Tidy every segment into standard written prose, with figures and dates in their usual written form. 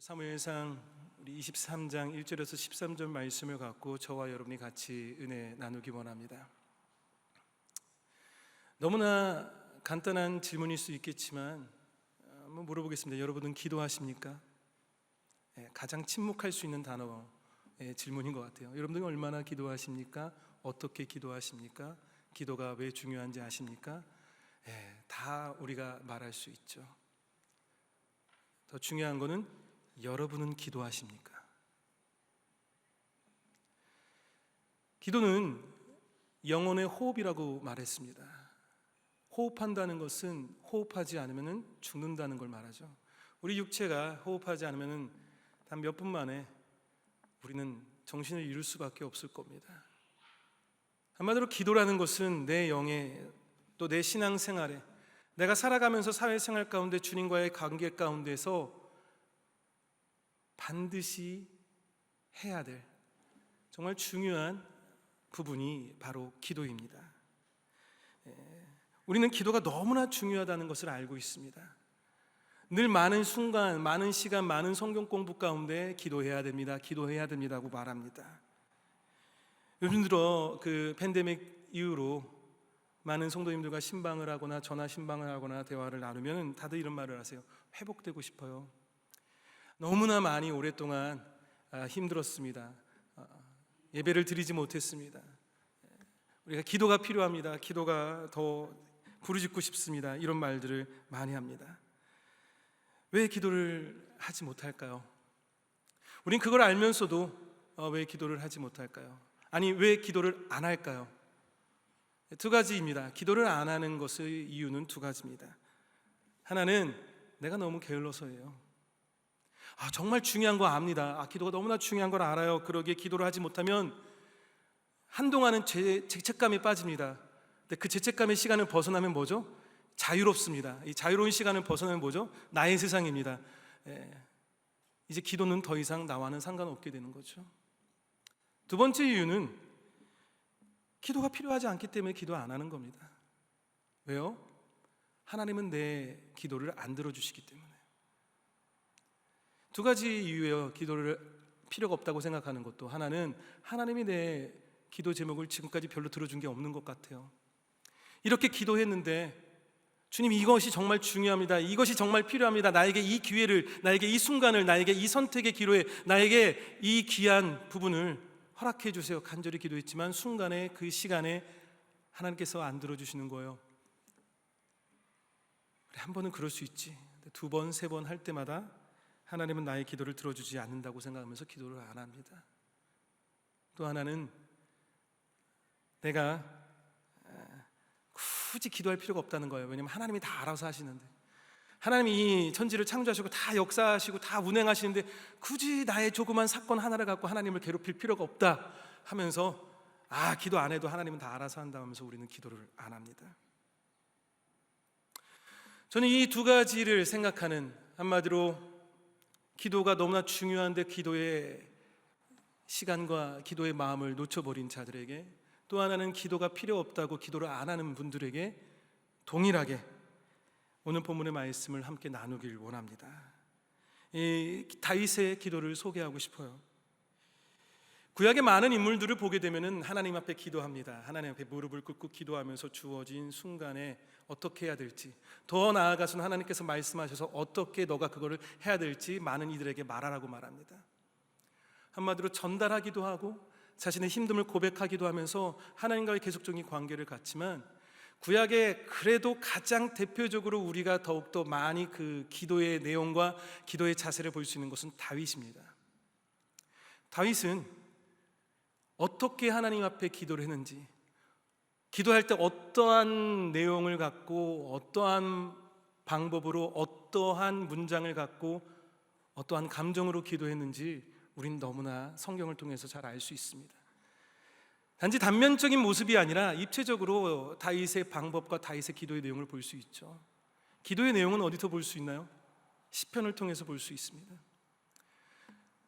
사무엘상 우리 23장 1절에서 13절 말씀을 갖고 저와 여러분이 같이 은혜 나누기 원합니다. 너무나 간단한 질문일 수 있겠지만 한번 물어보겠습니다. 여러분은 기도하십니까? 가장 침묵할 수 있는 단어의 질문인 것 같아요. 여러분들은 얼마나 기도하십니까? 어떻게 기도하십니까? 기도가 왜 중요한지 아십니까? 다 우리가 말할 수 있죠. 더 중요한 거는 여러분은 기도하십니까? 기도는 영혼의 호흡이라고 말했습니다. 호흡한다는 것은 호흡하지 않으면 죽는다는 걸 말하죠. 우리 육체가 호흡하지 않으면 단 몇 분 만에 우리는 정신을 잃을 수밖에 없을 겁니다. 한마디로 기도라는 것은 내 영에 또 내 신앙생활에 내가 살아가면서 사회생활 가운데 주님과의 관계 가운데서 반드시 해야 될 정말 중요한 부분이 바로 기도입니다. 우리는 기도가 너무나 중요하다는 것을 알고 있습니다. 늘 많은 순간, 많은 시간, 많은 성경 공부 가운데 기도해야 됩니다. 기도해야 됩니다고 말합니다. 요즘 들어 그 팬데믹 이후로 많은 성도님들과 신방을 하거나 전화 신방을 하거나 대화를 나누면 다들 이런 말을 하세요. 회복되고 싶어요. 너무나 많이 오랫동안 힘들었습니다. 예배를 드리지 못했습니다. 우리가 기도가 필요합니다. 기도가 더 부르짖고 싶습니다. 이런 말들을 많이 합니다. 왜 기도를 하지 못할까요? 우린 그걸 알면서도 왜 기도를 하지 못할까요? 아니, 왜 기도를 안 할까요? 두 가지입니다. 기도를 안 하는 것의 이유는 두 가지입니다. 하나는 내가 너무 게을러서예요. 정말 중요한 거 압니다. 기도가 너무나 중요한 걸 알아요. 그러기에 기도를 하지 못하면 한동안은 죄책감에 빠집니다. 근데 그 죄책감의 시간을 벗어나면 뭐죠? 자유롭습니다. 이 자유로운 시간을 벗어나면 뭐죠? 나의 세상입니다. 이제 기도는 더 이상 나와는 상관없게 되는 거죠. 두 번째 이유는 기도가 필요하지 않기 때문에 기도 안 하는 겁니다. 왜요? 하나님은 내 기도를 안 들어주시기 때문에. 두 가지 이유예요. 기도를 필요가 없다고 생각하는 것도. 하나는 하나님이 내 기도 제목을 지금까지 별로 들어준 게 없는 것 같아요. 이렇게 기도했는데 주님, 이것이 정말 중요합니다. 이것이 정말 필요합니다. 나에게 이 기회를, 나에게 이 순간을, 나에게 이 선택의 기로에, 나에게 이 귀한 부분을 허락해 주세요. 간절히 기도했지만 순간에 그 시간에 하나님께서 안 들어주시는 거예요. 그래, 한 번은 그럴 수 있지. 두 번, 세 번 할 때마다 하나님은 나의 기도를 들어주지 않는다고 생각하면서 기도를 안 합니다. 또 하나는 내가 굳이 기도할 필요가 없다는 거예요. 왜냐하면 하나님이 다 알아서 하시는데, 하나님이 이 천지를 창조하시고 다 역사하시고 다 운행하시는데 굳이 나의 조그만 사건 하나를 갖고 하나님을 괴롭힐 필요가 없다 하면서 기도 안 해도 하나님은 다 알아서 한다 하면서 우리는 기도를 안 합니다. 저는 이 두 가지를 생각하는, 한마디로 기도가 너무나 중요한데 기도의 시간과 기도의 마음을 놓쳐버린 자들에게, 또 하나는 기도가 필요 없다고 기도를 안 하는 분들에게 동일하게 오늘 본문의 말씀을 함께 나누길 원합니다. 이 다윗의 기도를 소개하고 싶어요. 구약의 많은 인물들을 보게 되면 하나님 앞에 기도합니다. 하나님 앞에 무릎을 꿇고 기도하면서 주어진 순간에 어떻게 해야 될지, 더 나아가서는 하나님께서 말씀하셔서 어떻게 너가 그거를 해야 될지 많은 이들에게 말하라고 말합니다. 한마디로 전달하기도 하고 자신의 힘듦을 고백하기도 하면서 하나님과의 계속적인 관계를 갖지만, 구약에 그래도 가장 대표적으로 우리가 더욱더 많이 그 기도의 내용과 기도의 자세를 볼 수 있는 것은 다윗입니다. 다윗은 어떻게 하나님 앞에 기도를 했는지, 기도할 때 어떠한 내용을 갖고 어떠한 방법으로 어떠한 문장을 갖고 어떠한 감정으로 기도했는지 우린 너무나 성경을 통해서 잘 알 수 있습니다. 단지 단면적인 모습이 아니라 입체적으로 다윗의 방법과 다윗의 기도의 내용을 볼 수 있죠. 기도의 내용은 어디서 볼 수 있나요? 시편을 통해서 볼 수 있습니다.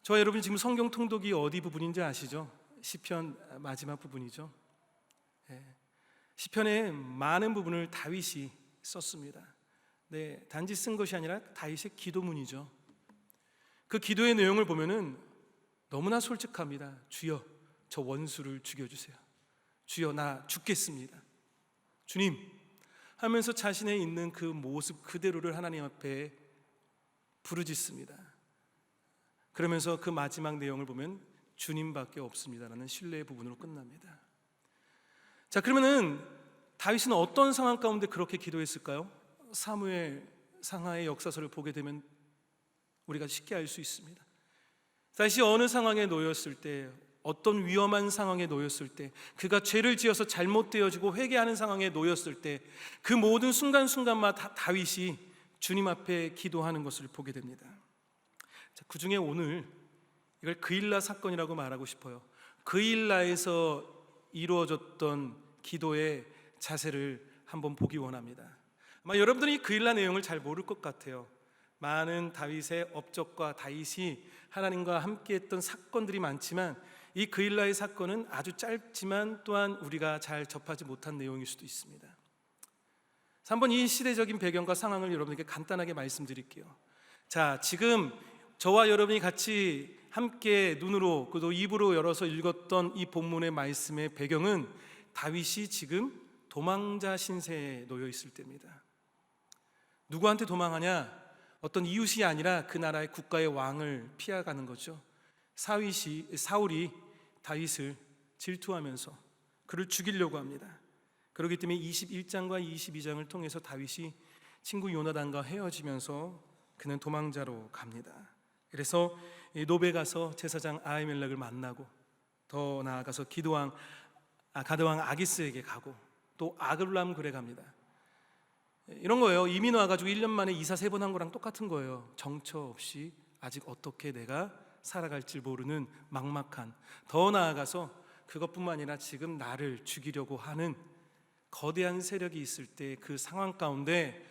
저와 여러분이 지금 성경 통독이 어디 부분인지 아시죠? 시편 마지막 부분이죠. 시편의 많은 부분을 다윗이 썼습니다. 단지 쓴 것이 아니라 다윗의 기도문이죠. 그 기도의 내용을 보면은 너무나 솔직합니다. 주여, 저 원수를 죽여주세요. 주여, 나 죽겠습니다. 주님 하면서 자신의 있는 그 모습 그대로를 하나님 앞에 부르짖습니다. 그러면서 그 마지막 내용을 보면 주님밖에 없습니다라는 신뢰의 부분으로 끝납니다. 자, 그러면은 다윗은 어떤 상황 가운데 그렇게 기도했을까요? 사무엘 상하의 역사서를 보게 되면 우리가 쉽게 알 수 있습니다. 다시 어느 상황에 놓였을 때, 어떤 위험한 상황에 놓였을 때, 그가 죄를 지어서 잘못되어지고 회개하는 상황에 놓였을 때, 그 모든 순간순간마다 다윗이 주님 앞에 기도하는 것을 보게 됩니다. 자, 그 중에 오늘 이걸 그일라 사건이라고 말하고 싶어요. 그일라에서 이루어졌던 기도의 자세를 한번 보기 원합니다. 아마 여러분들이 그일라 내용을 잘 모를 것 같아요. 많은 다윗의 업적과 다윗이 하나님과 함께했던 사건들이 많지만 이 그일라의 사건은 아주 짧지만 또한 우리가 잘 접하지 못한 내용일 수도 있습니다. 한번 이 시대적인 배경과 상황을 여러분에게 간단하게 말씀드릴게요. 자, 지금 저와 여러분이 같이 함께 눈으로 또 입으로 열어서 읽었던 이 본문의 말씀의 배경은 다윗이 지금 도망자 신세에 놓여 있을 때입니다. 누구한테 도망하냐? 어떤 이웃이 아니라 그 나라의 국가의 왕을 피해가는 거죠. 사울이 다윗을 질투하면서 그를 죽이려고 합니다. 그렇기 때문에 21장과 22장을 통해서 다윗이 친구 요나단과 헤어지면서 그는 도망자로 갑니다. 그래서 노베 가서 제사장 아히멜렉을 만나고, 더 나아가서 가드왕 아기스에게 가고, 또 아글람 굴에 갑니다. 이런 거예요. 이민 와가지고 1년 만에 이사 3번 한 거랑 똑같은 거예요. 정처 없이 아직 어떻게 내가 살아갈지 모르는 막막한, 더 나아가서 그것뿐만 아니라 지금 나를 죽이려고 하는 거대한 세력이 있을 때 그 상황 가운데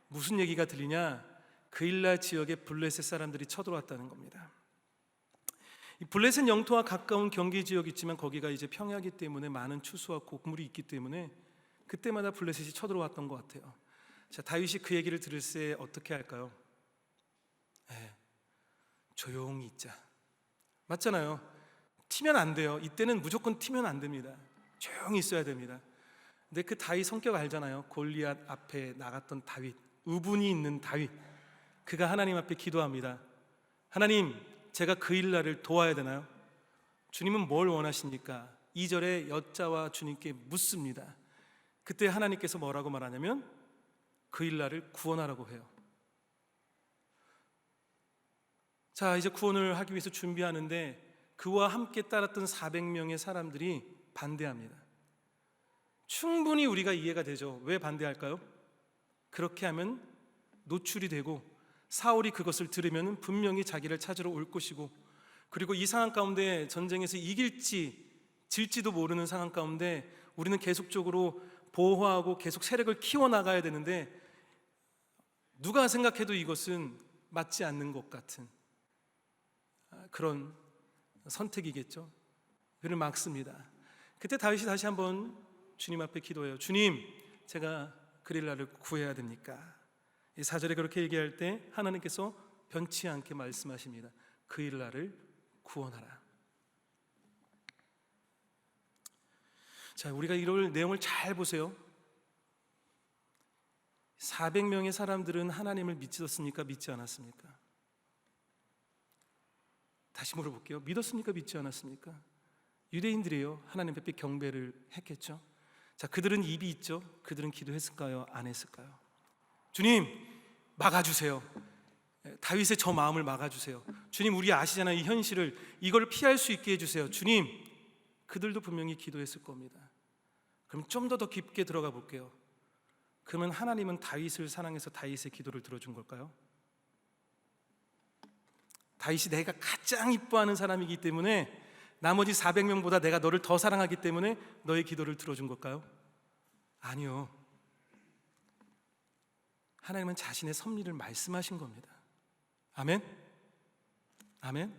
무슨 얘기가 들리냐? 그일라 지역에 블레셋 사람들이 쳐들어왔다는 겁니다. 이 블레셋 영토와 가까운 경계 지역이 있지만 거기가 이제 평야이기 때문에 많은 추수와 곡물이 있기 때문에 그때마다 블레셋이 쳐들어왔던 것 같아요. 자, 다윗이 그 얘기를 들을 때 어떻게 할까요? 조용히 있자. 맞잖아요. 튀면 안 돼요. 이때는 무조건 튀면 안 됩니다. 조용히 있어야 됩니다. 근데 그 다윗 성격 알잖아요. 골리앗 앞에 나갔던 다윗, 우분이 있는 다윗. 그가 하나님 앞에 기도합니다. 하나님, 제가 그일라를 도와야 되나요? 주님은 뭘 원하십니까? 2절에 여자와 주님께 묻습니다. 그때 하나님께서 뭐라고 말하냐면 그일라를 구원하라고 해요. 자, 이제 구원을 하기 위해서 준비하는데 그와 함께 따랐던 400명의 사람들이 반대합니다. 충분히 우리가 이해가 되죠. 왜 반대할까요? 그렇게 하면 노출이 되고 사울이 그것을 들으면 분명히 자기를 찾으러 올 것이고, 그리고 이 상황 가운데 전쟁에서 이길지 질지도 모르는 상황 가운데 우리는 계속적으로 보호하고 계속 세력을 키워나가야 되는데 누가 생각해도 이것은 맞지 않는 것 같은 그런 선택이겠죠. 그를 막습니다. 그때 다윗이 다시 한번 주님 앞에 기도해요. 주님, 제가 그릴라를 구해야 됩니까? 이 4절에 그렇게 얘기할 때 하나님께서 변치 않게 말씀하십니다. 그릴라를 구원하라. 자, 우리가 이럴 내용을 잘 보세요. 400명의 사람들은 하나님을 믿었습니까? 믿지 않았습니까? 다시 물어볼게요. 믿었습니까? 믿지 않았습니까? 유대인들이에요. 하나님 앞에 경배를 했겠죠. 자, 그들은 입이 있죠. 그들은 기도했을까요? 안 했을까요? 주님, 막아주세요. 다윗의 저 마음을 막아주세요. 주님, 우리 아시잖아요. 이 현실을, 이걸 피할 수 있게 해주세요. 주님, 그들도 분명히 기도했을 겁니다. 그럼 좀 더 깊게 들어가 볼게요. 그러면 하나님은 다윗을 사랑해서 다윗의 기도를 들어준 걸까요? 다윗이 내가 가장 이뻐하는 사람이기 때문에, 나머지 400명보다 내가 너를 더 사랑하기 때문에 너의 기도를 들어준 걸까요? 아니요. 하나님은 자신의 섭리를 말씀하신 겁니다. 아멘? 아멘?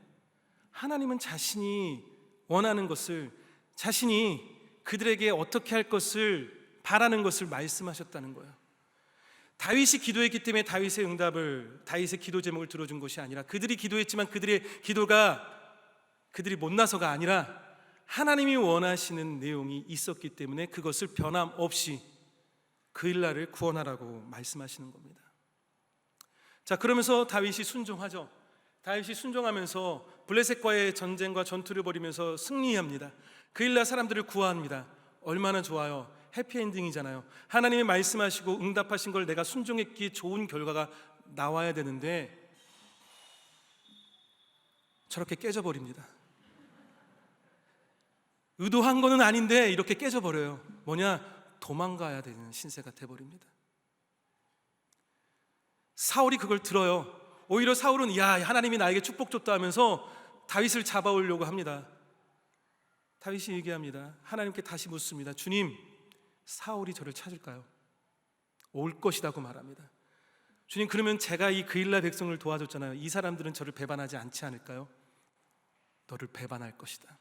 하나님은 자신이 원하는 것을, 자신이 그들에게 어떻게 할 것을 바라는 것을 말씀하셨다는 거예요. 다윗이 기도했기 때문에 다윗의 기도 제목을 들어준 것이 아니라, 그들이 기도했지만 그들의 기도가 그들이 못나서가 아니라 하나님이 원하시는 내용이 있었기 때문에 그것을 변함없이 그 일날을 구원하라고 말씀하시는 겁니다. 자, 그러면서 다윗이 순종하죠. 다윗이 순종하면서 블레셋과의 전쟁과 전투를 벌이면서 승리합니다. 그 일날 사람들을 구합니다. 얼마나 좋아요. 해피엔딩이잖아요. 하나님이 말씀하시고 응답하신 걸 내가 순종했기에 좋은 결과가 나와야 되는데 저렇게 깨져버립니다. 의도한 거는 아닌데 이렇게 깨져버려요. 뭐냐? 도망가야 되는 신세가 돼버립니다. 사울이 그걸 들어요. 오히려 사울은 야, 하나님이 나에게 축복 줬다 하면서 다윗을 잡아오려고 합니다. 다윗이 얘기합니다. 하나님께 다시 묻습니다. 주님, 사울이 저를 찾을까요? 올 것이라고 말합니다. 주님, 그러면 제가 이 그일라 백성을 도와줬잖아요. 이 사람들은 저를 배반하지 않지 않을까요? 너를 배반할 것이다.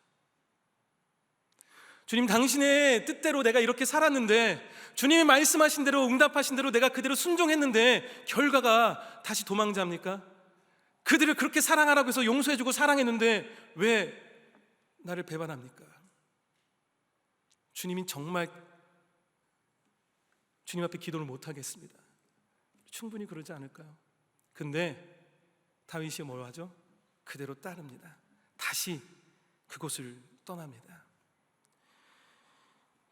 주님, 당신의 뜻대로 내가 이렇게 살았는데, 주님이 말씀하신 대로 응답하신 대로 내가 그대로 순종했는데 결과가 다시 도망자입니까? 그들을 그렇게 사랑하라고 해서 용서해주고 사랑했는데 왜 나를 배반합니까? 주님이 정말 주님 앞에 기도를 못하겠습니다. 충분히 그러지 않을까요? 근데 다윗이 뭘 하죠? 그대로 따릅니다. 다시 그곳을 떠납니다.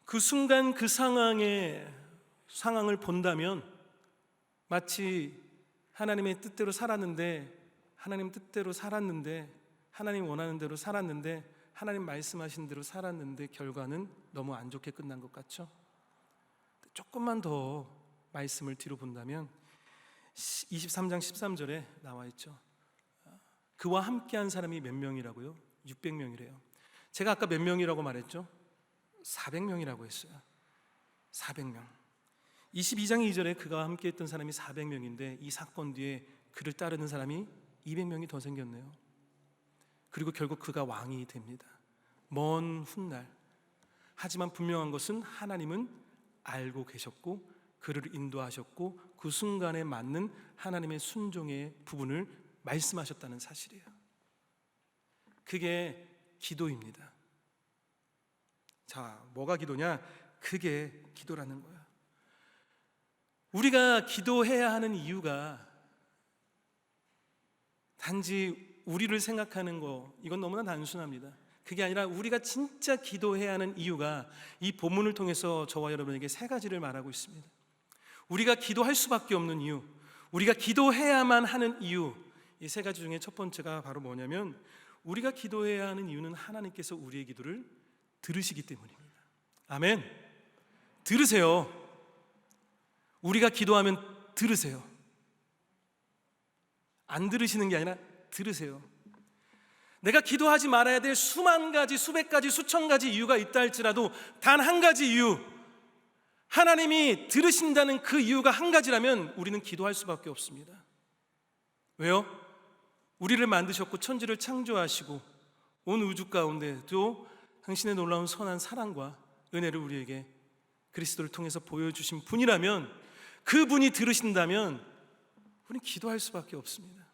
그 순간 그 상황을 본다면 마치 하나님의 뜻대로 살았는데, 하나님 뜻대로 살았는데, 하나님 원하는 대로 살았는데, 하나님 말씀하신 대로 살았는데 결과는 너무 안 좋게 끝난 것 같죠? 조금만 더 말씀을 뒤로 본다면 23장 13절에 나와 있죠. 그와 함께한 사람이 몇 명이라고요? 600명이래요. 제가 아까 몇 명이라고 말했죠? 400명이라고 했어요. 400명. 22장 2절에 그가 함께 했던 사람이 400명인데 이 사건 뒤에 그를 따르는 사람이 200명이 더 생겼네요. 그리고 결국 그가 왕이 됩니다. 먼 훗날. 하지만 분명한 것은 하나님은 알고 계셨고 그를 인도하셨고 그 순간에 맞는 하나님의 순종의 부분을 말씀하셨다는 사실이에요. 그게 기도입니다. 자, 뭐가 기도냐? 그게 기도라는 거야. 우리가 기도해야 하는 이유가 단지 우리를 생각하는 거, 이건 너무나 단순합니다. 그게 아니라 우리가 진짜 기도해야 하는 이유가 이 본문을 통해서 저와 여러분에게 세 가지를 말하고 있습니다. 우리가 기도할 수밖에 없는 이유, 우리가 기도해야만 하는 이유, 이 세 가지 중에 첫 번째가 바로 뭐냐면 우리가 기도해야 하는 이유는 하나님께서 우리의 기도를 들으시기 때문입니다. 아멘. 들으세요. 우리가 기도하면 들으세요. 안 들으시는 게 아니라 들으세요. 내가 기도하지 말아야 될 수만 가지, 수백 가지, 수천 가지 이유가 있다 할지라도 단 한 가지 이유, 하나님이 들으신다는 그 이유가 한 가지라면 우리는 기도할 수밖에 없습니다. 왜요? 우리를 만드셨고 천지를 창조하시고 온 우주 가운데도 당신의 놀라운 선한 사랑과 은혜를 우리에게 그리스도를 통해서 보여주신 분이라면, 그분이 들으신다면 우리는 기도할 수밖에 없습니다.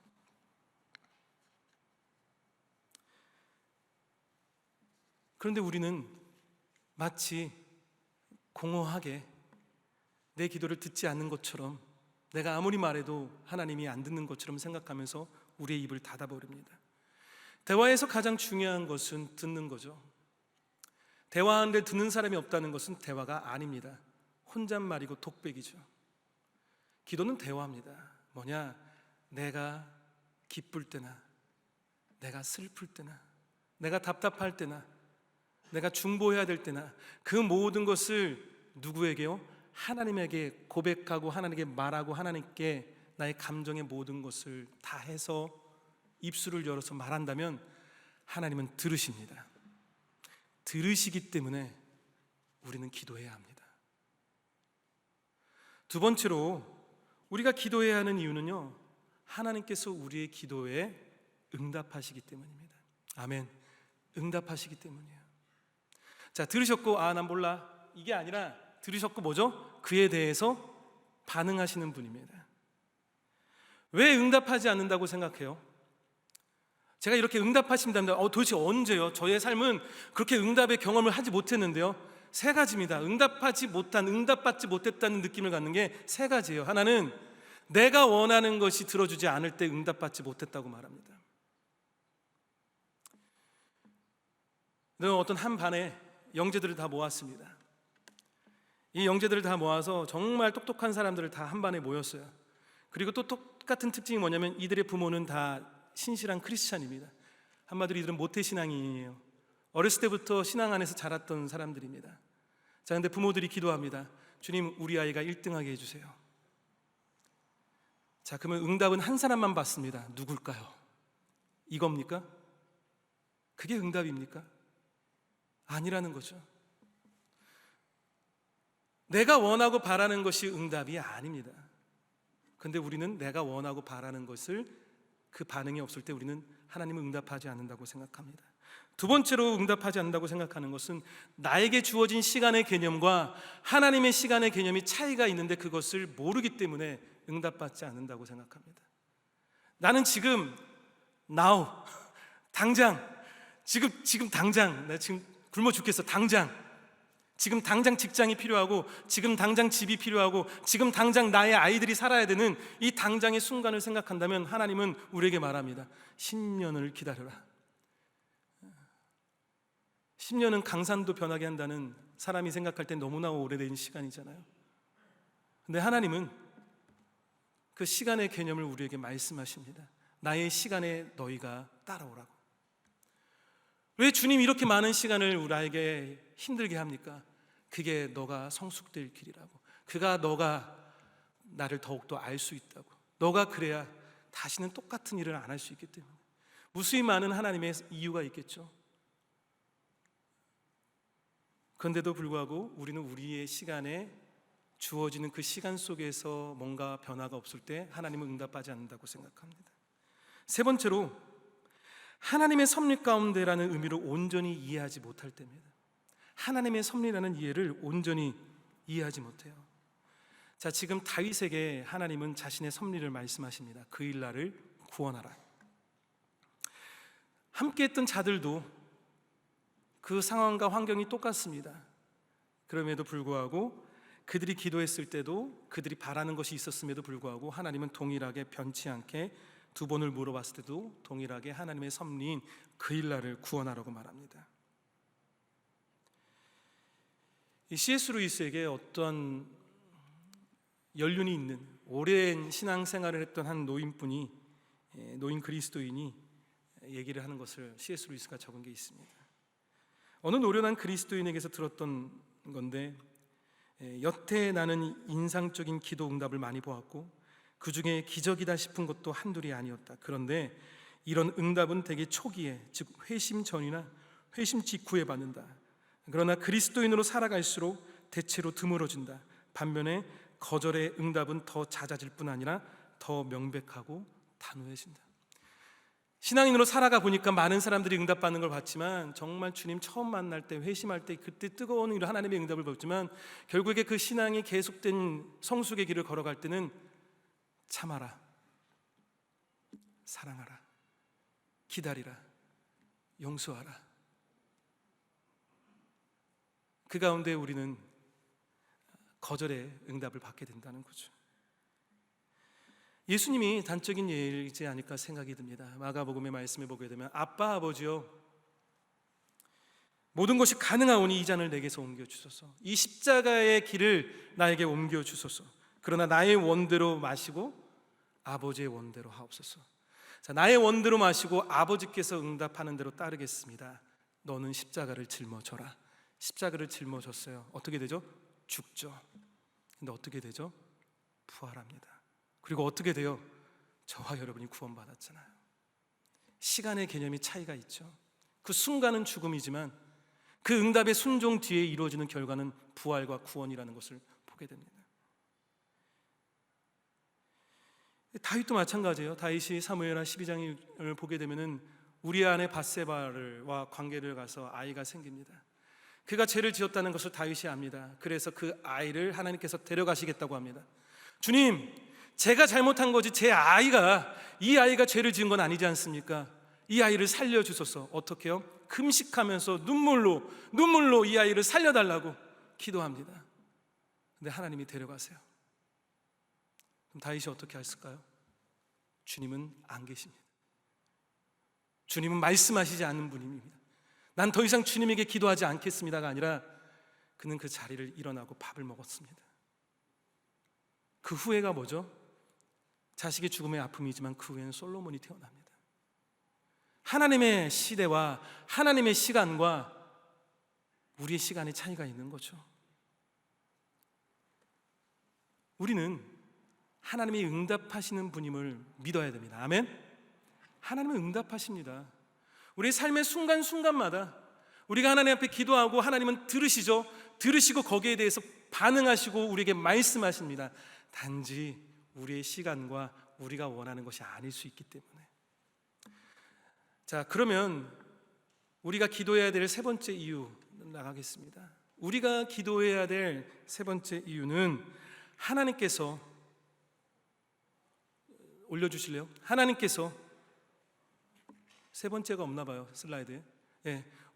그런데 우리는 마치 공허하게 내 기도를 듣지 않는 것처럼, 내가 아무리 말해도 하나님이 안 듣는 것처럼 생각하면서 우리의 입을 닫아버립니다. 대화에서 가장 중요한 것은 듣는 거죠. 대화하는데 듣는 사람이 없다는 것은 대화가 아닙니다. 혼잣말이고 독백이죠. 기도는 대화입니다. 뭐냐? 내가 기쁠 때나, 내가 슬플 때나, 내가 답답할 때나, 내가 중보해야 될 때나 그 모든 것을 누구에게요? 하나님에게 고백하고 하나님께 말하고 하나님께 나의 감정의 모든 것을 다 해서 입술을 열어서 말한다면 하나님은 들으십니다. 들으시기 때문에 우리는 기도해야 합니다. 두 번째로 우리가 기도해야 하는 이유는요, 하나님께서 우리의 기도에 응답하시기 때문입니다. 아멘. 응답하시기 때문이에요. 자, 들으셨고 난 몰라 이게 아니라 들으셨고 뭐죠? 그에 대해서 반응하시는 분입니다. 왜 응답하지 않는다고 생각해요? 제가 이렇게 응답하신다면 도대체 언제요? 저의 삶은 그렇게 응답의 경험을 하지 못했는데요. 세 가지입니다. 응답받지 못했다는 느낌을 갖는 게 세 가지예요. 하나는 내가 원하는 것이 들어주지 않을 때 응답받지 못했다고 말합니다. 어떤 한 반에 영재들을 다 모았습니다. 이 영재들을 다 모아서 정말 똑똑한 사람들을 다 한 반에 모였어요. 그리고 또 똑같은 특징이 뭐냐면 이들의 부모는 다 신실한 크리스찬입니다. 한마디로 이들은 모태신앙이에요. 어렸을 때부터 신앙 안에서 자랐던 사람들입니다. 자, 근데 부모들이 기도합니다. 주님, 우리 아이가 1등하게 해주세요. 자, 그러면 응답은 한 사람만 받습니다. 누굴까요? 이겁니까? 그게 응답입니까? 아니라는 거죠. 내가 원하고 바라는 것이 응답이 아닙니다. 근데 우리는 내가 원하고 바라는 것을 그 반응이 없을 때 우리는 하나님은 응답하지 않는다고 생각합니다. 두 번째로 응답하지 않는다고 생각하는 것은 나에게 주어진 시간의 개념과 하나님의 시간의 개념이 차이가 있는데 그것을 모르기 때문에 응답받지 않는다고 생각합니다. 나는 지금 now 당장 지금 당장 나 지금 굶어 죽겠어. 지금 당장 직장이 필요하고 지금 당장 집이 필요하고 지금 당장 나의 아이들이 살아야 되는 이 당장의 순간을 생각한다면 하나님은 우리에게 말합니다. 10년을 기다려라. 10년은 강산도 변하게 한다는 사람이 생각할 때 너무나 오래된 시간이잖아요. 근데 하나님은 그 시간의 개념을 우리에게 말씀하십니다. 나의 시간에 너희가 따라오라고. 왜 주님 이렇게 많은 시간을 우리에게 힘들게 합니까? 그게 너가 성숙될 길이라고. 너가 나를 더욱더 알 수 있다고. 너가 그래야 다시는 똑같은 일을 안 할 수 있기 때문에. 무수히 많은 하나님의 이유가 있겠죠. 그런데도 불구하고 우리는 우리의 시간에 주어지는 그 시간 속에서 뭔가 변화가 없을 때 하나님은 응답하지 않는다고 생각합니다. 세 번째로 하나님의 섭리 가운데라는 의미를 온전히 이해하지 못할 때입니다. 하나님의 섭리라는 이해를 온전히 이해하지 못해요. 자, 지금 다윗에게 하나님은 자신의 섭리를 말씀하십니다. 그일 나를 구원하라. 함께했던 자들도 그 상황과 환경이 똑같습니다. 그럼에도 불구하고 그들이 기도했을 때도 그들이 바라는 것이 있었음에도 불구하고 하나님은 동일하게 변치 않게 두 번을 물어봤을 때도 동일하게 하나님의 섭리인 그일 나를 구원하라고 말합니다. 이 C.S. 루이스에게 어떤 연륜이 있는 오랜 신앙생활을 했던 한 노인 그리스도인이 얘기를 하는 것을 C.S. 루이스가 적은 게 있습니다. 어느 노련한 그리스도인에게서 들었던 건데, 여태 나는 인상적인 기도 응답을 많이 보았고 그 중에 기적이다 싶은 것도 한둘이 아니었다. 그런데 이런 응답은 대개 초기에, 즉 회심 전이나 회심 직후에 받는다. 그러나 그리스도인으로 살아갈수록 대체로 드물어진다. 반면에 거절의 응답은 더 잦아질 뿐 아니라 더 명백하고 단호해진다. 신앙인으로 살아가 보니까 많은 사람들이 응답받는 걸 봤지만 정말 주님 처음 만날 때, 회심할 때 그때 뜨거운 하나님의 응답을 받지만 결국에 그 신앙이 계속된 성숙의 길을 걸어갈 때는 참아라, 사랑하라, 기다리라, 용서하라. 그 가운데 우리는 거절의 응답을 받게 된다는 거죠. 예수님이 단적인 예이지 않을까 생각이 듭니다. 마가복음의 말씀을 보게 되면 아빠 아버지여 모든 것이 가능하오니 이 잔을 내게서 옮겨주소서. 이 십자가의 길을 나에게 옮겨주소서. 그러나 나의 원대로 마시고 아버지의 원대로 하옵소서. 자, 나의 원대로 마시고 아버지께서 응답하는 대로 따르겠습니다. 너는 십자가를 짊어져라. 십자가를 짊어졌어요. 어떻게 되죠? 죽죠. 근데 어떻게 되죠? 부활합니다. 그리고 어떻게 돼요? 저와 여러분이 구원받았잖아요. 시간의 개념이 차이가 있죠. 그 순간은 죽음이지만 그 응답의 순종 뒤에 이루어지는 결과는 부활과 구원이라는 것을 보게 됩니다. 다윗도 마찬가지예요. 다윗이 사무엘하 12장을 보게 되면은 우리 아내 밧세바와 관계를 가서 아이가 생깁니다. 그가 죄를 지었다는 것을 다윗이 압니다. 그래서 그 아이를 하나님께서 데려가시겠다고 합니다. 주님, 제가 잘못한 거지 이 아이가 죄를 지은 건 아니지 않습니까? 이 아이를 살려주소서. 어떻게요? 금식하면서 눈물로 이 아이를 살려달라고 기도합니다. 근데 하나님이 데려가세요. 그럼 다윗이 어떻게 했을까요? 주님은 안 계십니다. 주님은 말씀하시지 않는 분입니다. 난 더 이상 주님에게 기도하지 않겠습니다가 아니라 그는 그 자리를 일어나고 밥을 먹었습니다. 그 후회가 뭐죠? 자식의 죽음의 아픔이지만 그 후에는 솔로몬이 태어납니다. 하나님의 시대와 하나님의 시간과 우리의 시간의 차이가 있는 거죠. 우리는 하나님이 응답하시는 분임을 믿어야 됩니다. 아멘? 하나님은 응답하십니다. 우리의 삶의 순간순간마다 우리가 하나님 앞에 기도하고 하나님은 들으시죠. 들으시고 거기에 대해서 반응하시고 우리에게 말씀하십니다. 단지 우리의 시간과 우리가 원하는 것이 아닐 수 있기 때문에. 자, 그러면 우리가 기도해야 될 세 번째 이유 나가겠습니다. 우리가 기도해야 될 세 번째 이유는 하나님께서, 올려주실래요? 하나님께서, 세 번째가 없나 봐요, 슬라이드에.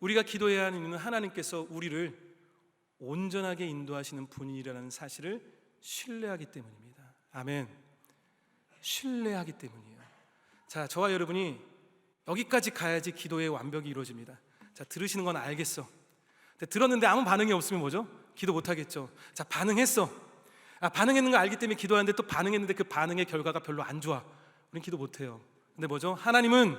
우리가 기도해야 하는 이유는 하나님께서 우리를 온전하게 인도하시는 분이라는 사실을 신뢰하기 때문입니다. 아멘. 신뢰하기 때문이에요. 자, 저와 여러분이 여기까지 가야지 기도의 완벽이 이루어집니다. 자, 들으시는 건 알겠어. 근데 들었는데 아무 반응이 없으면 뭐죠? 기도 못 하겠죠. 자, 반응했어. 반응했는 거 알기 때문에 기도하는데 또 반응했는데 그 반응의 결과가 별로 안 좋아. 우리는 기도 못 해요. 근데 뭐죠? 하나님은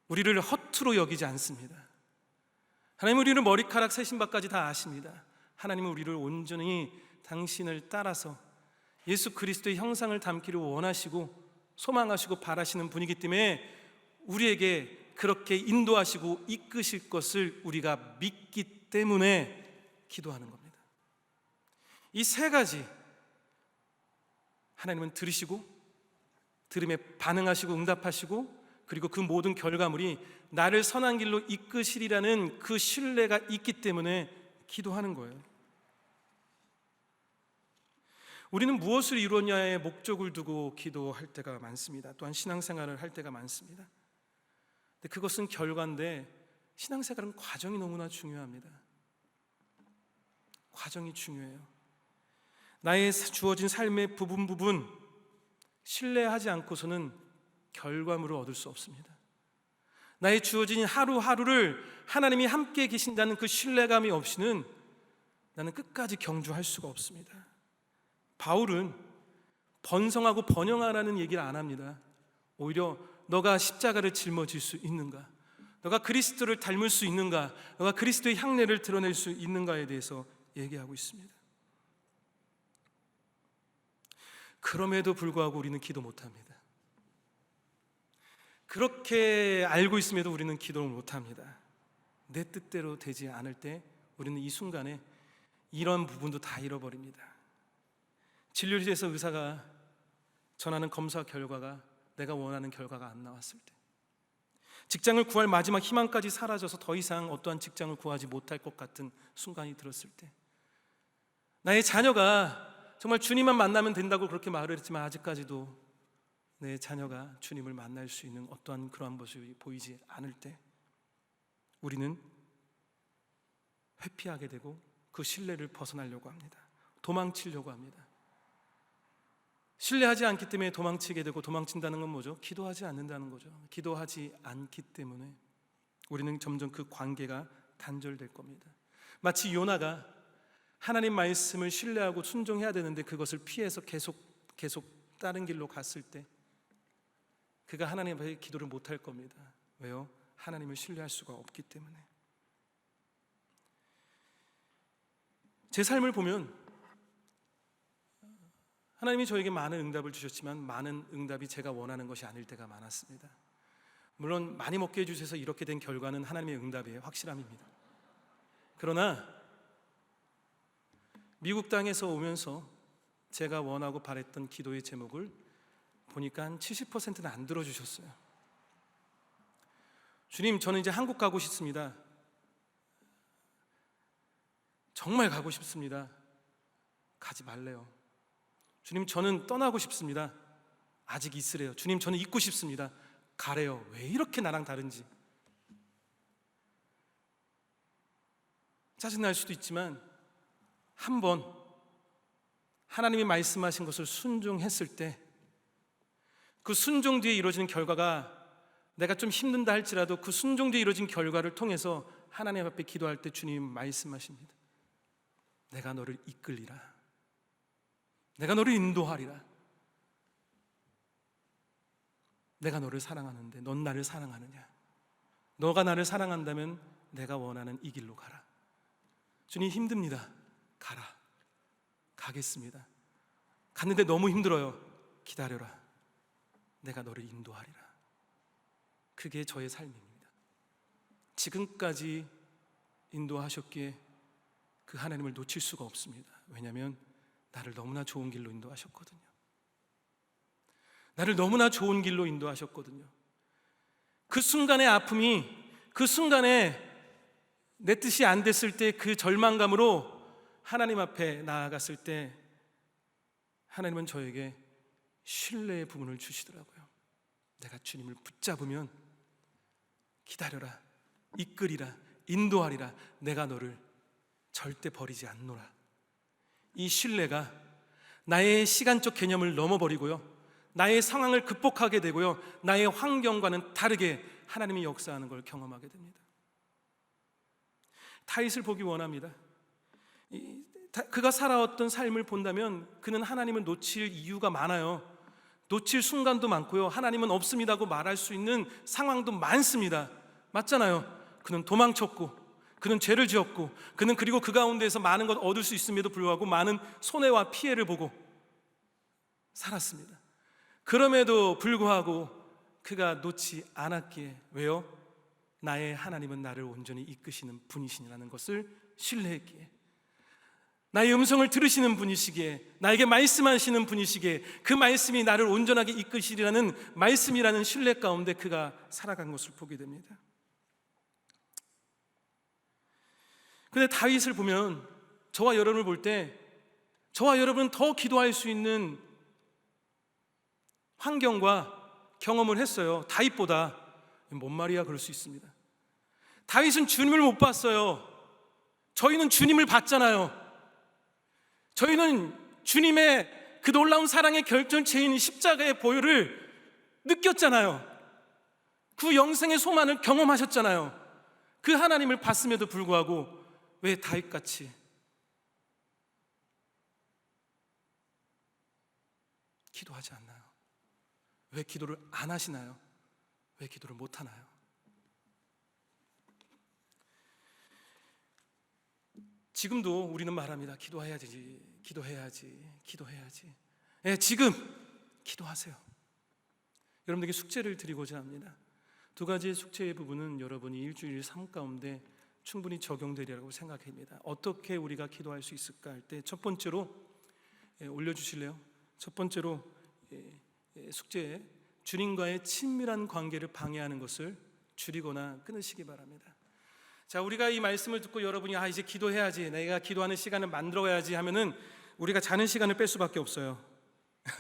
우리를 허투루 여기지 않습니다. 하나님은 우리를 머리카락 새신박까지 다 아십니다. 하나님은 우리를 온전히 당신을 따라서 예수 그리스도의 형상을 담기를 원하시고 소망하시고 바라시는 분이기 때문에 우리에게 그렇게 인도하시고 이끄실 것을 우리가 믿기 때문에 기도하는 겁니다. 이 세 가지, 하나님은 들으시고 들음에 반응하시고 응답하시고 그리고 그 모든 결과물이 나를 선한 길로 이끄시리라는 그 신뢰가 있기 때문에 기도하는 거예요. 우리는 무엇을 이루었냐의 목적을 두고 기도할 때가 많습니다. 또한 신앙생활을 할 때가 많습니다. 근데 그것은 결과인데 신앙생활은 과정이 너무나 중요합니다. 과정이 중요해요. 나의 주어진 삶의 부분 신뢰하지 않고서는 결과물을 얻을 수 없습니다. 나의 주어진 하루하루를 하나님이 함께 계신다는 그 신뢰감이 없이는 나는 끝까지 경주할 수가 없습니다. 바울은 번성하고 번영하라는 얘기를 안 합니다. 오히려 너가 십자가를 짊어질 수 있는가? 너가 그리스도를 닮을 수 있는가? 너가 그리스도의 향례를 드러낼 수 있는가에 대해서 얘기하고 있습니다. 그럼에도 불구하고 우리는 기도 못합니다. 그렇게 알고 있음에도 우리는 기도를 못합니다. 내 뜻대로 되지 않을 때 우리는 이 순간에 이런 부분도 다 잃어버립니다. 진료실에서 의사가 전하는 검사 결과가 내가 원하는 결과가 안 나왔을 때, 직장을 구할 마지막 희망까지 사라져서 더 이상 어떠한 직장을 구하지 못할 것 같은 순간이 들었을 때, 나의 자녀가 정말 주님만 만나면 된다고 그렇게 말을 했지만 아직까지도 내 자녀가 주님을 만날 수 있는 어떠한 그러한 모습이 보이지 않을 때 우리는 회피하게 되고 그 신뢰를 벗어나려고 합니다. 도망치려고 합니다. 신뢰하지 않기 때문에 도망치게 되고, 도망친다는 건 뭐죠? 기도하지 않는다는 거죠. 기도하지 않기 때문에 우리는 점점 그 관계가 단절될 겁니다. 마치 요나가 하나님 말씀을 신뢰하고 순종해야 되는데 그것을 피해서 계속 다른 길로 갔을 때 그가 하나님 앞에 기도를 못할 겁니다. 왜요? 하나님을 신뢰할 수가 없기 때문에. 제 삶을 보면 하나님이 저에게 많은 응답을 주셨지만 많은 응답이 제가 원하는 것이 아닐 때가 많았습니다. 물론 많이 먹게 해주셔서 이렇게 된 결과는 하나님의 응답이에요. 확실함입니다. 그러나 미국 땅에서 오면서 제가 원하고 바랬던 기도의 제목을 보니까 한 70%는 안 들어주셨어요. 주님, 저는 이제 한국 가고 싶습니다. 정말 가고 싶습니다. 가지 말래요. 주님, 저는 떠나고 싶습니다. 아직 있으래요. 주님, 저는 있고 싶습니다. 가래요. 왜 이렇게 나랑 다른지. 짜증날 수도 있지만 한번 하나님이 말씀하신 것을 순종했을 때 그 순종 뒤에 이루어지는 결과가, 내가 좀 힘든다 할지라도 그 순종 뒤에 이루어진 결과를 통해서 하나님 앞에 기도할 때 주님 말씀하십니다. 내가 너를 이끌리라. 내가 너를 인도하리라. 내가 너를 사랑하는데 넌 나를 사랑하느냐? 너가 나를 사랑한다면 내가 원하는 이 길로 가라. 주님, 힘듭니다. 가라. 가겠습니다. 갔는데 너무 힘들어요. 기다려라. 내가 너를 인도하리라. 그게 저의 삶입니다. 지금까지 인도하셨기에 그 하나님을 놓칠 수가 없습니다. 왜냐하면 나를 너무나 좋은 길로 인도하셨거든요. 나를 너무나 좋은 길로 인도하셨거든요. 그 순간의 아픔이, 그 순간에 내 뜻이 안 됐을 때 그 절망감으로 하나님 앞에 나아갔을 때 하나님은 저에게 신뢰의 부분을 주시더라고요. 내가 주님을 붙잡으면 기다려라, 이끌이라, 인도하리라. 내가 너를 절대 버리지 않노라. 이 신뢰가 나의 시간적 개념을 넘어버리고요, 나의 상황을 극복하게 되고요, 나의 환경과는 다르게 하나님이 역사하는 걸 경험하게 됩니다. 다윗을 보기 원합니다. 그가 살아왔던 삶을 본다면 그는 하나님을 놓칠 이유가 많아요. 놓칠 순간도 많고요, 하나님은 없습니다고 말할 수 있는 상황도 많습니다. 맞잖아요. 그는 도망쳤고, 그는 죄를 지었고, 그는 그리고 그 가운데에서 많은 것 얻을 수 있음에도 불구하고 많은 손해와 피해를 보고 살았습니다. 그럼에도 불구하고 그가 놓지 않았기에, 왜요? 나의 하나님은 나를 온전히 이끄시는 분이시라는 것을 신뢰했기에, 나의 음성을 들으시는 분이시기에, 나에게 말씀하시는 분이시기에, 그 말씀이 나를 온전하게 이끄시리라는 말씀이라는 신뢰 가운데 그가 살아간 것을 보게 됩니다. 근데 다윗을 보면, 저와 여러분을 볼 때 저와 여러분은 더 기도할 수 있는 환경과 경험을 했어요. 다윗보다. 뭔 말이야 그럴 수 있습니다. 다윗은 주님을 못 봤어요. 저희는 주님을 봤잖아요. 저희는 주님의 그 놀라운 사랑의 결정체인 십자가의 보혈을 느꼈잖아요. 그 영생의 소망을 경험하셨잖아요. 그 하나님을 봤음에도 불구하고 왜 다윗같이 기도하지 않나요? 왜 기도를 안 하시나요? 왜 기도를 못 하나요? 지금도 우리는 말합니다. 기도해야지, 기도해야지, 기도해야지. 예, 지금 기도하세요. 여러분들에게 숙제를 드리고자 합니다. 두 가지의 숙제의 부분은 여러분이 일주일 삶 가운데 충분히 적용되리라고 생각합니다. 어떻게 우리가 기도할 수 있을까 할 때 첫 번째로 올려주실래요? 첫 번째로 숙제에 주님과의 친밀한 관계를 방해하는 것을 줄이거나 끊으시기 바랍니다. 자, 우리가 이 말씀을 듣고 여러분이 이제 기도해야지, 내가 기도하는 시간을 만들어야지 하면은 우리가 자는 시간을 뺄 수밖에 없어요.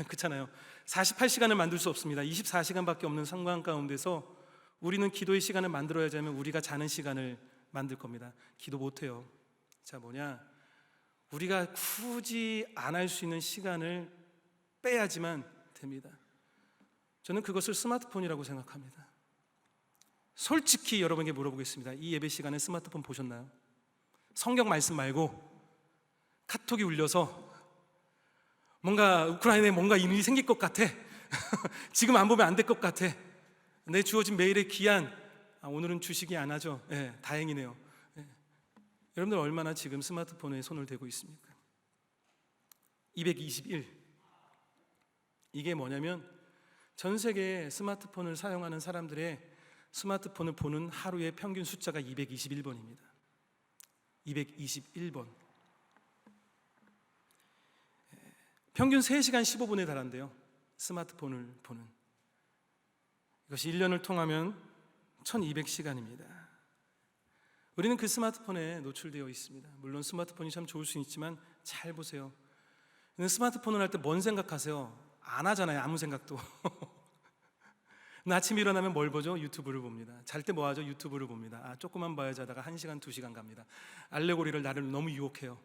그렇잖아요. 48시간을 만들 수 없습니다. 24시간밖에 없는 상황 가운데서 우리는 기도의 시간을 만들어야지 하면 우리가 자는 시간을 만들 겁니다. 기도 못해요. 자, 뭐냐, 우리가 굳이 안 할 수 있는 시간을 빼야지만 됩니다. 저는 그것을 스마트폰이라고 생각합니다. 솔직히 여러분에게 물어보겠습니다. 이 예배 시간에 스마트폰 보셨나요? 성경 말씀 말고 카톡이 울려서 뭔가 우크라이나에 뭔가 일이 생길 것 같아. 지금 안 보면 안 될 것 같아. 내 주어진 메일의 기한, 오늘은 주식이 안 하죠. 다행이네요. 여러분들 얼마나 지금 스마트폰에 손을 대고 있습니까? 221. 이게 뭐냐면 전 세계 스마트폰을 사용하는 사람들의 스마트폰을 보는 하루의 평균 숫자가 221번입니다. 221번. 평균 3시간 15분에 달한대요. 스마트폰을 보는. 이것이 1년을 통하면 1200시간입니다. 우리는 그 스마트폰에 노출되어 있습니다. 물론 스마트폰이 참 좋을 수 있지만 잘 보세요. 스마트폰을 할 때 뭔 생각하세요? 안 하잖아요. 아무 생각도. 아침에 일어나면 뭘 보죠? 유튜브를 봅니다. 잘 때 뭐 하죠? 유튜브를 봅니다. 조금만 봐야지 하다가 1시간, 2시간 갑니다. 알레고리를 나를 너무 유혹해요.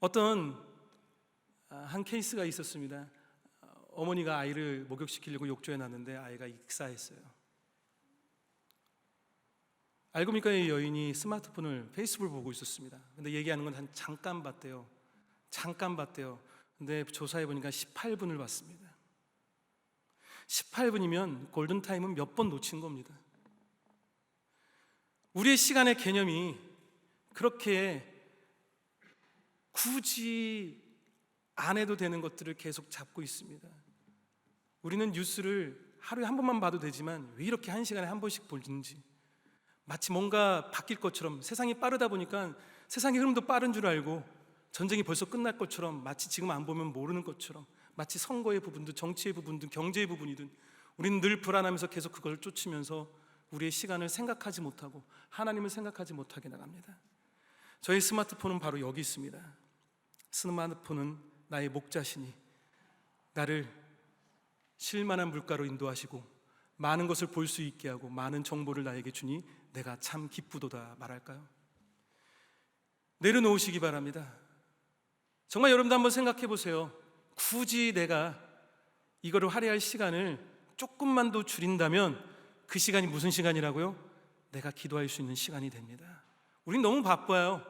어떤 한 케이스가 있었습니다. 어머니가 아이를 목욕시키려고 욕조에 놨는데 아이가 익사했어요. 알고 보니까 이 여인이 스마트폰을, 페이스북을 보고 있었습니다. 근데 얘기하는 건 한 잠깐 봤대요. 근데 조사해 보니까 18분을 봤습니다. 18분이면 골든타임은 몇 번 놓친 겁니다. 우리의 시간의 개념이 그렇게 굳이 안 해도 되는 것들을 계속 잡고 있습니다. 우리는 뉴스를 하루에 한 번만 봐도 되지만 왜 이렇게 1시간에 한 번씩 보는지, 마치 뭔가 바뀔 것처럼, 세상이 빠르다 보니까 세상의 흐름도 빠른 줄 알고 전쟁이 벌써 끝날 것처럼, 마치 지금 안 보면 모르는 것처럼, 마치 선거의 부분도 정치의 부분도 경제의 부분이든 우리는 늘 불안하면서 계속 그걸 쫓으면서 우리의 시간을 생각하지 못하고 하나님을 생각하지 못하게 나갑니다. 저희 스마트폰은 바로 여기 있습니다. 스마트폰은 나의 목자시니 나를 쉴만한 물가로 인도하시고 많은 것을 볼 수 있게 하고 많은 정보를 나에게 주니 내가 참 기쁘도다 말할까요? 내려놓으시기 바랍니다. 정말 여러분도 한번 생각해 보세요. 굳이 내가 이거를 할애할 시간을 조금만 더 줄인다면 그 시간이 무슨 시간이라고요? 내가 기도할 수 있는 시간이 됩니다. 우린 너무 바빠요.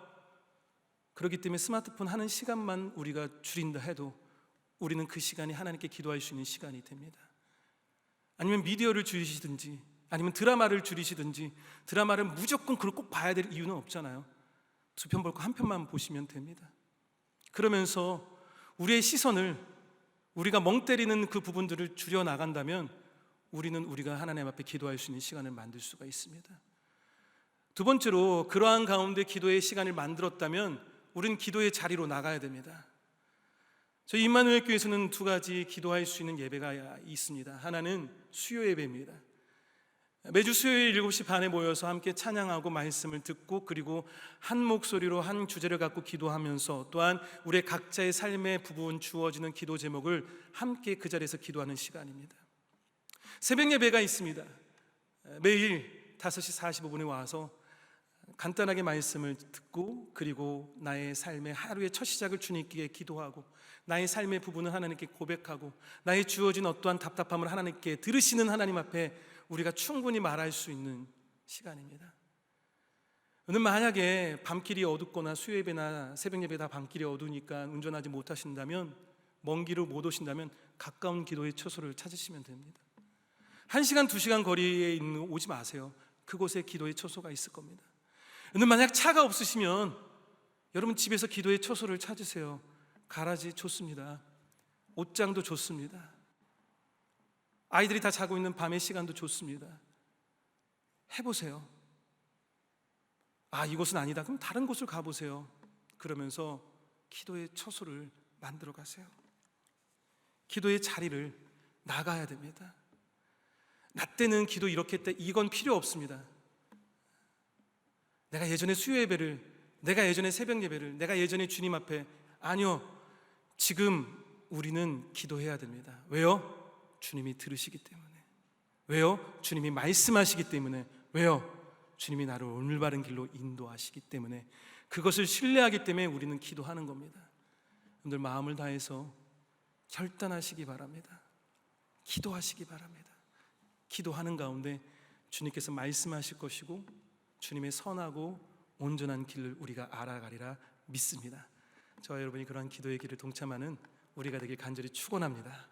그렇기 때문에 스마트폰 하는 시간만 우리가 줄인다 해도 우리는 그 시간이 하나님께 기도할 수 있는 시간이 됩니다. 아니면 미디어를 줄이시든지 아니면 드라마를 줄이시든지, 드라마를 무조건 그걸 꼭 봐야 될 이유는 없잖아요. 2편 볼 거 1편만 보시면 됩니다. 그러면서 우리의 시선을, 우리가 멍 때리는 그 부분들을 줄여 나간다면 우리는 우리가 하나님 앞에 기도할 수 있는 시간을 만들 수가 있습니다. 두 번째로, 그러한 가운데 기도의 시간을 만들었다면 우리는 기도의 자리로 나가야 됩니다. 저희 임마누엘 교회에서는 2가지 기도할 수 있는 예배가 있습니다. 하나는 수요 예배입니다. 매주 수요일 7시 반에 모여서 함께 찬양하고 말씀을 듣고, 그리고 한 목소리로 한 주제를 갖고 기도하면서 또한 우리의 각자의 삶의 부분 주어지는 기도 제목을 함께 그 자리에서 기도하는 시간입니다. 새벽 예배가 있습니다. 매일 5시 45분에 와서 간단하게 말씀을 듣고, 그리고 나의 삶의 하루의 첫 시작을 주님께 기도하고, 나의 삶의 부분을 하나님께 고백하고, 나의 주어진 어떠한 답답함을 하나님께 들으시는 하나님 앞에 우리가 충분히 말할 수 있는 시간입니다. 오늘 만약에 밤길이 어둡거나 수요예배나 새벽예배 다 밤길이 어두우니까 운전하지 못하신다면, 먼 길을 못 오신다면 가까운 기도의 처소를 찾으시면 됩니다. 1시간, 2시간 거리에 오지 마세요. 그곳에 기도의 처소가 있을 겁니다. 오늘 만약 차가 없으시면 여러분 집에서 기도의 처소를 찾으세요. 가라지 좋습니다. 옷장도 좋습니다. 아이들이 다 자고 있는 밤의 시간도 좋습니다. 해보세요. 이곳은 아니다. 그럼 다른 곳을 가보세요. 그러면서 기도의 처소를 만들어 가세요. 기도의 자리를 나가야 됩니다. 나 때는 기도 이렇게 했다, 이건 필요 없습니다. 내가 예전에 수요 예배를, 내가 예전에 새벽 예배를, 내가 예전에 주님 앞에, 아니요, 지금 우리는 기도해야 됩니다. 왜요? 주님이 들으시기 때문에. 왜요? 주님이 말씀하시기 때문에. 왜요? 주님이 나를 올바른 길로 인도하시기 때문에. 그것을 신뢰하기 때문에 우리는 기도하는 겁니다. 여러분들 마음을 다해서 결단하시기 바랍니다. 기도하시기 바랍니다. 기도하는 가운데 주님께서 말씀하실 것이고 주님의 선하고 온전한 길을 우리가 알아가리라 믿습니다. 저와 여러분이 그러한 기도의 길을 동참하는 우리가 되길 간절히 축원합니다.